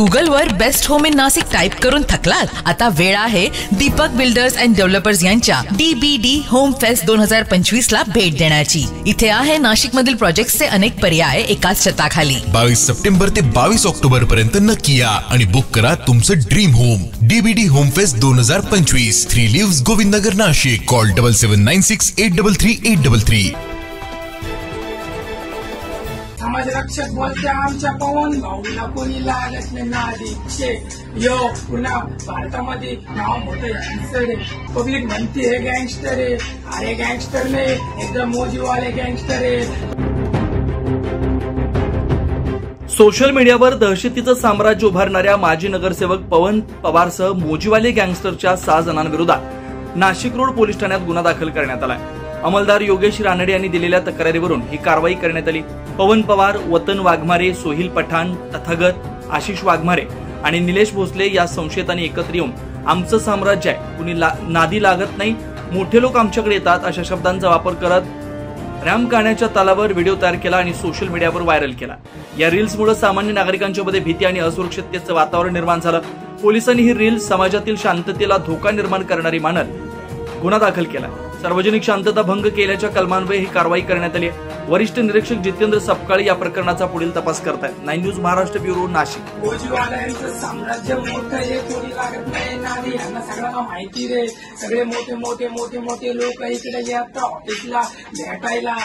गुगलवर best home in Nashik type करून थकलात? आता वेळ आहे दीपक बिल्डर्स अँड डेव्हलपर्स यांच्या DBD होम फेस्ट 2025 ला भेट देण्याची। इथे आहे नाशिक मधील प्रोजेक्ट्सचे अनेक पर्याय एकाच छताखाली। 22 सप्टेंबर ते 22 ऑक्टोबर पर्यंत नक्की या आणि बुक करा तुमचं dream home. DBD home fest 2025, 3 lives Govindnagar Nashik. Call 7796 833 833। समाज रक्षक बोलत्या आमच्या पवन भाऊला कोणी लागत नाही नादीचे। यो पुन्हा भारतामध्ये नाव मोठं गँगस्टर आहे। पब्लिक म्हणते हे गँगस्टर आहे, अरे गँगस्टर नाही, एकदम मोजीवाले गँगस्टर आहे। सोशल मीडियावर दहशतीचं साम्राज्य उभारणाऱ्या माजी नगरसेवक पवन पवारसह मोजीवाले गँगस्टरच्या 6 जणांविरोधात नाशिक रोड पोलीस ठाण्यात गुन्हा दाखल करण्यात आलाय। अंमलदार योगेश रानडे यांनी दिलेल्या तक्रारीवरून ही कारवाई करण्यात आली। पवन पवार, वतन वाघमारे, सोहिल पठाण, तथागत, आशिष वाघमारे आणि निलेश भोसले या संशयितांनी एकत्र येऊन आमचं साम्राज्य आहे, कुणी नादी लागत नाही, मोठे लोक आमच्याकडे येतात अशा शब्दांचा वापर करत रॅम गाण्याच्या तालावर व्हिडिओ तयार केला आणि सोशल मीडियावर व्हायरल केला। या रील्समुळे सामान्य नागरिकांच्या मध्ये भीती आणि असुरक्षिततेचं वातावरण निर्माण झालं। पोलिसांनी ही रील्स समाजातील शांततेला धोका निर्माण करणारी मानत गुन्हा दाखल केला। सार्वजनिक शांतता भंग केल्याच्या कलमान्वये ही कारवाई करण्यात आली आहे। वरिष्ठ निरीक्षक जितेंद्र सपकाळे या प्रकरणाचा पुढील तपास करतायत। 9 न्यूज महाराष्ट्र ब्युरो नाशिक। मोजीवाल्यांचं साम्राज्य मोठं आहे, कोणी लागत नाही नादी, यांना सगळ्यांना माहिती रे। सगळे मोठे मोठे लोक इकडे येतात ऑफिसला भेटायला।